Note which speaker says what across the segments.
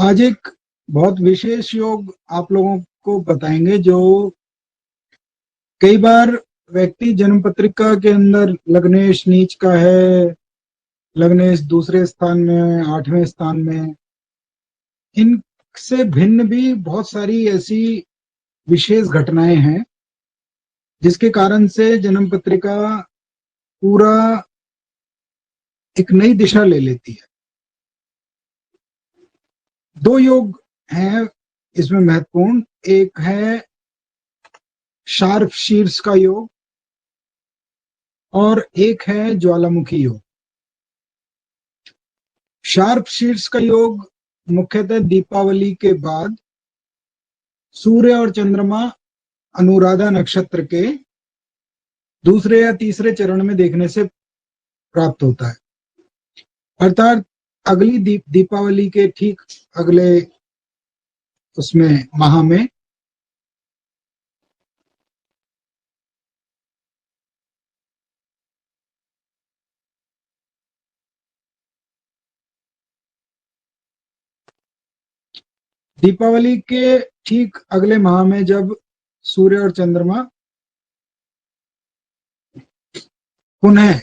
Speaker 1: आज एक बहुत विशेष योग आप लोगों को बताएंगे जो कई बार व्यक्ति जन्म पत्रिका के अंदर लग्नेश नीच का है, लग्नेश दूसरे स्थान में, 8वें स्थान में। इनसे भिन्न भी बहुत सारी ऐसी विशेष घटनाएं हैं जिसके कारण से जन्म पत्रिका पूरा एक नई दिशा ले लेती है। दो योग हैं इसमें महत्वपूर्ण, एक है शार्प शीर्ष का योग और एक है ज्वालामुखी योग। शार्प शीर्ष का योग मुख्यतः दीपावली के बाद सूर्य और चंद्रमा अनुराधा नक्षत्र के दूसरे या तीसरे चरण में देखने से प्राप्त होता है, अर्थात अगली दीपावली के ठीक अगले उसमें माह में दीपावली के ठीक अगले माह में जब सूर्य और चंद्रमा पुनः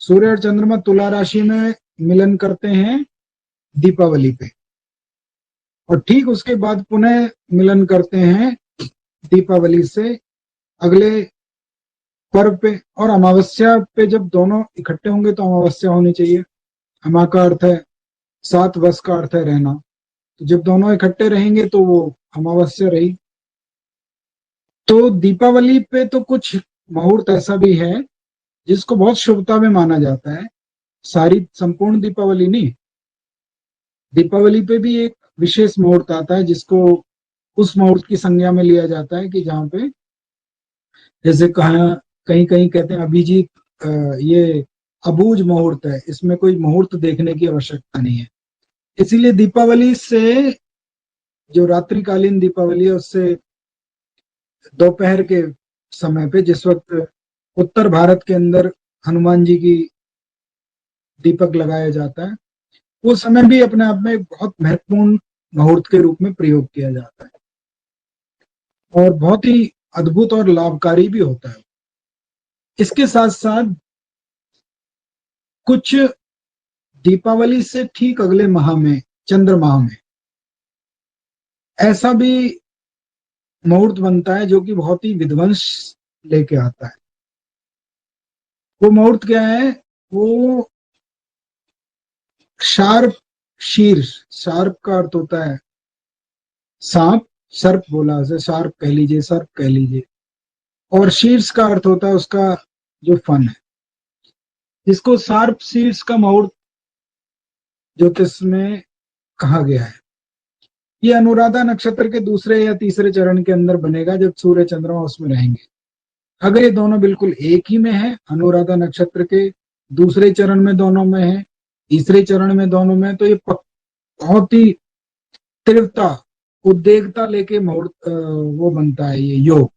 Speaker 1: सूर्य और चंद्रमा तुला राशि में मिलन करते हैं दीपावली पे, और ठीक उसके बाद पुनः मिलन करते हैं दीपावली से अगले पर्व पे। और अमावस्या पे जब दोनों इकट्ठे होंगे तो अमावस्या होनी चाहिए। अमा का अर्थ है 7, वस का अर्थ है रहना, तो जब दोनों इकट्ठे रहेंगे तो वो अमावस्या रही। तो दीपावली पे तो कुछ मुहूर्त ऐसा भी है जिसको बहुत शुभता में माना जाता है, सारी संपूर्ण दीपावली नहीं। दीपावली पे भी एक विशेष मुहूर्त आता है जिसको उस मुहूर्त की संज्ञा में लिया जाता है कि जहाँ पे जैसे कहीं कहीं कहते हैं अभिजीत, ये अबूझ मुहूर्त है, इसमें कोई मुहूर्त देखने की आवश्यकता नहीं है। इसीलिए दीपावली से जो रात्रिकालीन दीपावली है उससे दोपहर के समय पे, जिस वक्त उत्तर भारत के अंदर हनुमान जी की दीपक लगाया जाता है, वो समय भी अपने आप में बहुत महत्वपूर्ण मुहूर्त के रूप में प्रयोग किया जाता है और बहुत ही अद्भुत और लाभकारी भी होता है। इसके साथ साथ कुछ दीपावली से ठीक अगले माह में, चंद्र माह में, ऐसा भी मुहूर्त बनता है जो कि बहुत ही विध्वंस लेके आता है। वो मुहूर्त क्या है? वो शार्प शीर्ष, शार्प का अर्थ होता है सांप, सर्प बोला से शार्प कह लीजिए, सर्प कह लीजिए, और शीर्ष का अर्थ होता है उसका जो फन है। इसको शार्प शीर्ष का मुहूर्त ज्योतिष में कहा गया है। ये अनुराधा नक्षत्र के दूसरे या तीसरे चरण के अंदर बनेगा जब सूर्य चंद्रमा उसमें रहेंगे। अगर ये दोनों बिल्कुल एक ही में है, अनुराधा नक्षत्र के दूसरे चरण में दोनों में है, तीसरे चरण में दोनों में, तो ये बहुत ही तीव्रता, उद्वेगता लेके मुहूर्त वो बनता है ये योग।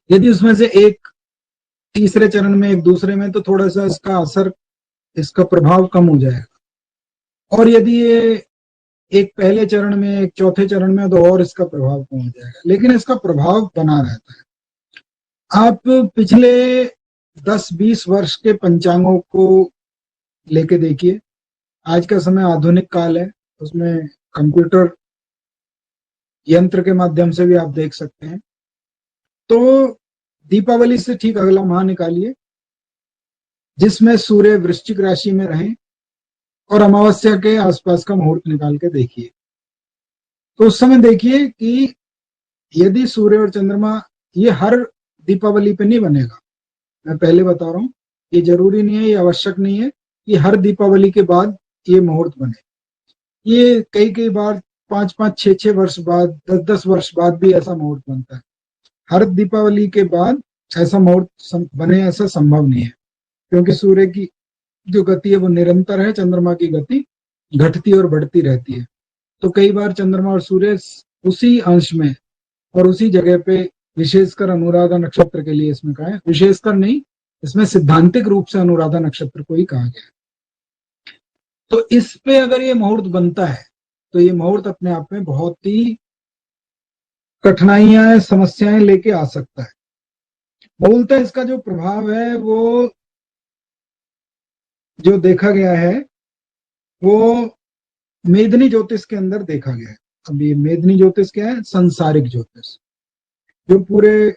Speaker 1: यदि उसमें से एक तीसरे चरण में, एक दूसरे में, तो थोड़ा सा इसका असर, इसका प्रभाव कम हो जाएगा। और यदि ये एक पहले चरण में, एक चौथे चरण में, तो और इसका प्रभाव कम हो जाएगा, लेकिन इसका प्रभाव बना रहता है। आप पिछले 10-20 वर्ष के पंचांगों को लेके देखिए। आज का समय आधुनिक काल है, उसमें कंप्यूटर यंत्र के माध्यम से भी आप देख सकते हैं। तो दीपावली से ठीक अगला माह निकालिए जिसमें सूर्य वृश्चिक राशि में रहे, और अमावस्या के आसपास का मुहूर्त निकाल के देखिए। तो उस समय देखिए कि यदि सूर्य और चंद्रमा, ये हर दीपावली पे नहीं बनेगा, मैं पहले बता रहा हूं, ये जरूरी नहीं है, ये आवश्यक नहीं है कि हर दीपावली के बाद ये मुहूर्त बने। ये कई बार 5-5, 6-6 वर्ष बाद, 10-10 वर्ष बाद भी ऐसा मुहूर्त बनता है। हर दीपावली के बाद ऐसा मुहूर्त बने, ऐसा संभव नहीं है, क्योंकि सूर्य की जो गति है वो निरंतर है, चंद्रमा की गति घटती और बढ़ती रहती है। तो कई बार चंद्रमा और सूर्य उसी अंश में और उसी जगह पे, विशेषकर अनुराधा नक्षत्र के लिए इसमें कहा है, विशेषकर नहीं, इसमें सिद्धांतिक रूप से अनुराधा नक्षत्र को ही कहा गया है। तो इस पे अगर ये मुहूर्त बनता है तो ये मुहूर्त अपने आप में बहुत ही कठिनाइयां, समस्याएं लेके आ सकता है। मूलतः इसका जो प्रभाव है वो जो देखा गया है वो मेदिनी ज्योतिष के अंदर देखा गया है। अब ये मेदिनी ज्योतिष क्या है? संसारिक ज्योतिष, जो पूरे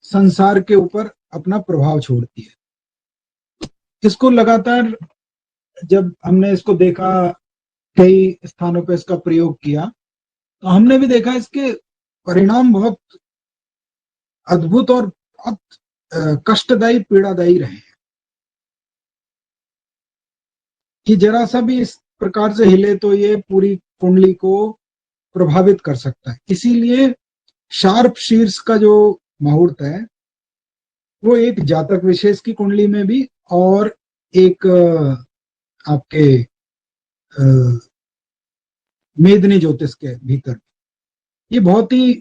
Speaker 1: संसार के ऊपर अपना प्रभाव छोड़ती है। इसको लगातार जब हमने इसको देखा, कई स्थानों पर इसका प्रयोग किया, तो हमने भी देखा इसके परिणाम बहुत अद्भुत और बहुत कष्टदायी, पीड़ादायी रहे हैं कि जरा सा भी इस प्रकार से हिले तो ये पूरी कुंडली को प्रभावित कर सकता है। इसीलिए शार्प शीर्ष का जो मुहूर्त है वो एक जातक विशेष की कुंडली में भी और एक आपके मेदिनी ज्योतिष के भीतर ये बहुत ही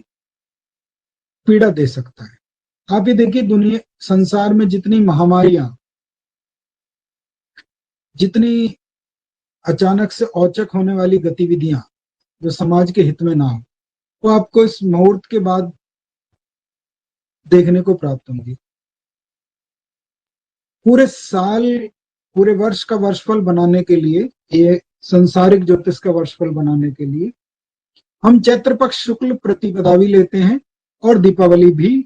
Speaker 1: पीड़ा दे सकता है। आप ये देखिए, दुनिया संसार में जितनी महामारियां, जितनी अचानक से औचक होने वाली गतिविधियां जो समाज के हित में ना हो, वो आपको इस मुहूर्त के बाद देखने को प्राप्त होंगी। पूरे साल, पूरे वर्ष का वर्षफल बनाने के लिए, ये संसारिक ज्योतिष का वर्षफल बनाने के लिए हम चैत्र पक्ष शुक्ल प्रतिपदा भी लेते हैं और दीपावली भी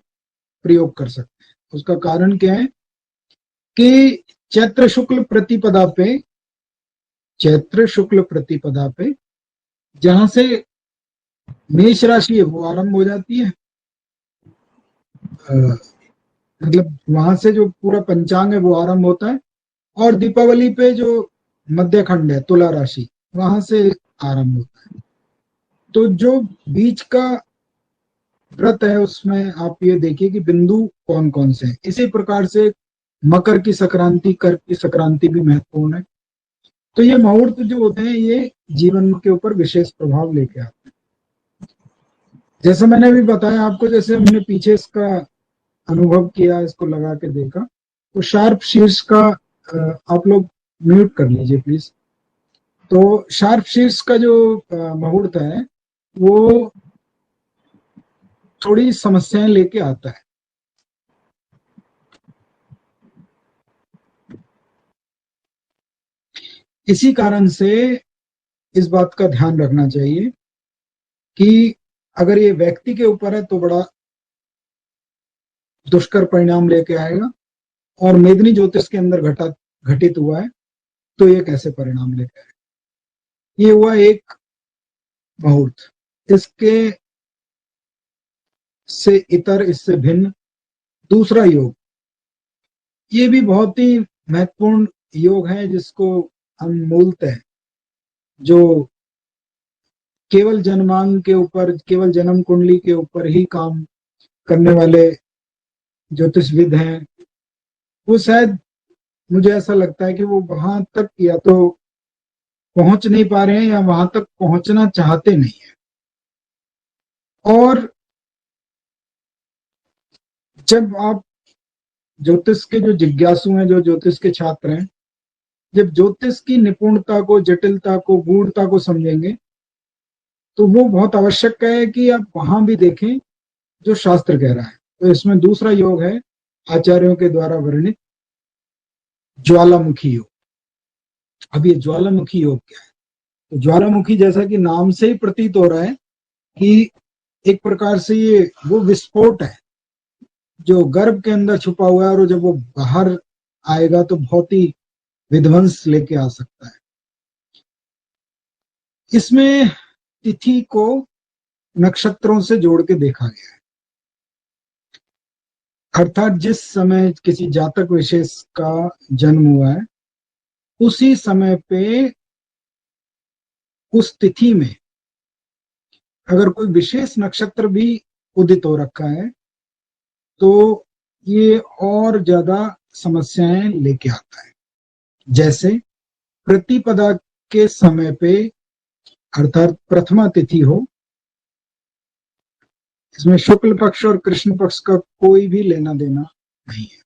Speaker 1: प्रयोग कर सकते हैं। उसका कारण क्या है कि चैत्र शुक्ल प्रतिपदा पे जहां से मेष राशि है वो आरंभ हो जाती है, मतलब वहां से जो पूरा पंचांग है वो आरंभ होता है, और दीपावली पे जो मध्य खंड है तुला राशि, वहां से आरंभ होता है। तो जो बीच का व्रत है उसमें आप ये देखिए कि बिंदु कौन कौन से हैं। इसी प्रकार से मकर की संक्रांति, कर्क की संक्रांति भी महत्वपूर्ण है। तो ये मुहूर्त जो होते हैं ये जीवन के ऊपर विशेष प्रभाव लेके आते हैं। जैसे मैंने भी बताया आपको, जैसे हमने पीछे इसका अनुभव किया, इसको लगा के देखा, तो शार्प शीर्ष का आप लोग म्यूट कर लीजिए प्लीज। तो शार्प शीर्ष का जो मुहूर्त है वो थोड़ी समस्याएं लेके आता है। इसी कारण से इस बात का ध्यान रखना चाहिए कि अगर ये व्यक्ति के ऊपर है तो बड़ा दुष्कर परिणाम लेके आएगा, और मेदिनी ज्योतिष के अंदर घटित हुआ है तो ये कैसे परिणाम लेके आएगा। ये हुआ एक मुहूर्त। इसके से इतर, इससे भिन्न दूसरा योग, ये भी बहुत ही महत्वपूर्ण योग है, जिसको हम मूलतः जो केवल जन्मांग के ऊपर, केवल जन्म कुंडली के ऊपर ही काम करने वाले ज्योतिषविद हैं, वो शायद, मुझे ऐसा लगता है कि वो वहां तक या तो पहुंच नहीं पा रहे हैं या वहां तक पहुंचना चाहते नहीं है। और जब आप ज्योतिष के जो जिज्ञासु हैं, जो ज्योतिष के छात्र हैं, जब ज्योतिष की निपुणता को, जटिलता को, गूढ़ता को समझेंगे, तो वो बहुत आवश्यक है कि आप वहां भी देखें जो शास्त्र कह रहा है। तो इसमें दूसरा योग है आचार्यों के द्वारा वर्णित ज्वालामुखी योग। अब ये ज्वालामुखी योग क्या है? तो ज्वालामुखी, जैसा कि नाम से ही प्रतीत हो रहा है कि एक प्रकार से ये वो विस्फोट है जो गर्भ के अंदर छुपा हुआ है, और जब वो बाहर आएगा तो बहुत ही विध्वंस लेके आ सकता है। इसमें तिथि को नक्षत्रों से जोड़ के देखा गया है, अर्थात जिस समय किसी जातक विशेष का जन्म हुआ है उसी समय पे, उस तिथि में अगर कोई विशेष नक्षत्र भी उदित हो रखा है तो ये और ज्यादा समस्याएं लेके आता है। जैसे प्रतिपदा के समय पे, अर्थात प्रथमा तिथि हो, इसमें शुक्ल पक्ष और कृष्ण पक्ष का कोई भी लेना देना नहीं है।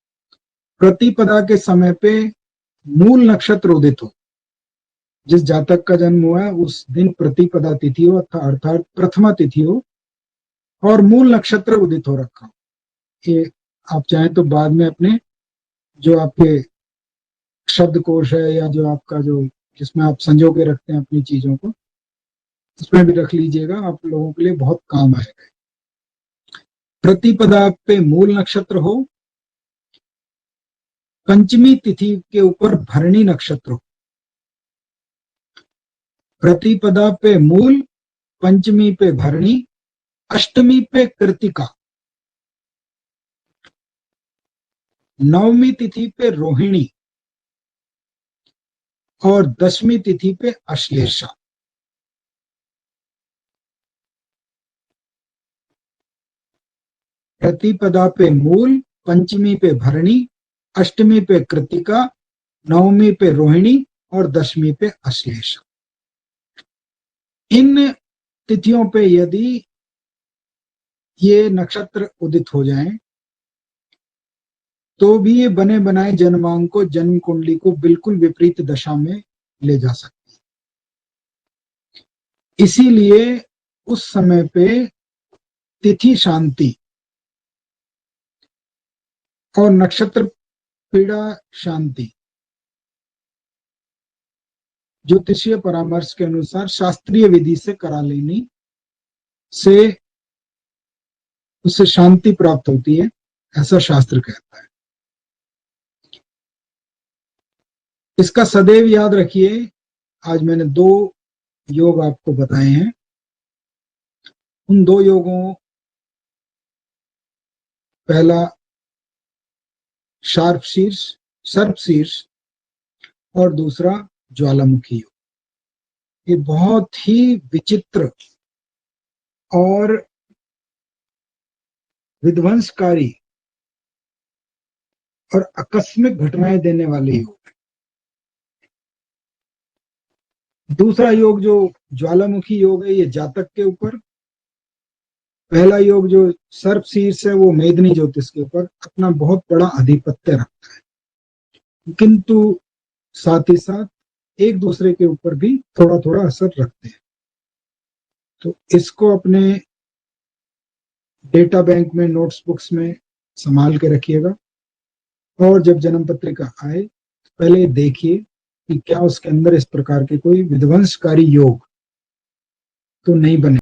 Speaker 1: प्रतिपदा के समय पे मूल नक्षत्र उदित हो, जिस जातक का जन्म हुआ है उस दिन प्रतिपदा तिथि हो अर्थात प्रथमा तिथि हो और मूल नक्षत्र उदित हो रखा हो। ये आप चाहें तो बाद में अपने जो आपके शब्दकोश है या जो आपका जो जिसमें आप संजो के रखते हैं अपनी चीजों को, उसमें भी रख लीजिएगा, आप लोगों के लिए बहुत काम आएगा। प्रतिपदा पे मूल नक्षत्र हो, पंचमी तिथि के ऊपर भरणी नक्षत्र हो। प्रतिपदा पे मूल, पंचमी पे भरणी, अष्टमी पे कृतिका, नवमी तिथि पे रोहिणी और दशमी तिथि पे अश्लेषा। प्रतिपदा पे मूल, पंचमी पे भरणी, अष्टमी पे कृतिका, नवमी पे रोहिणी और दशमी पे अश्लेषा। इन तिथियों पे यदि ये नक्षत्र उदित हो जाएं तो भी ये बने बनाए जन्मांग को, जन्म कुंडली को बिल्कुल विपरीत दशा में ले जा सकती है। इसीलिए उस समय पे तिथि शांति और नक्षत्र पीड़ा शांति ज्योतिषीय परामर्श के अनुसार शास्त्रीय विधि से करा लेनी से उससे शांति प्राप्त होती है, ऐसा शास्त्र कहता है। इसका सदैव याद रखिए। आज मैंने 2 योग आपको बताए हैं। उन 2 योगों, पहला सर्प शीर्ष और दूसरा ज्वालामुखी योग। ये बहुत ही विचित्र और विध्वंसकारी और आकस्मिक घटनाएं देने वाले योग है। दूसरा योग जो ज्वालामुखी योग है, ये जातक के ऊपर। पहला योग जो सर्प शीर्ष है वो मेदिनी ज्योतिष के ऊपर अपना बहुत बड़ा आधिपत्य रखता है, किंतु साथ ही साथ एक दूसरे के ऊपर भी थोड़ा थोड़ा असर रखते हैं। तो इसको अपने डेटा बैंक में, नोट्स बुक्स में संभाल के रखिएगा और जब जन्म पत्रिका आए तो पहले देखिए कि क्या उसके अंदर इस प्रकार के कोई विध्वंसकारी योग तो नहीं बने।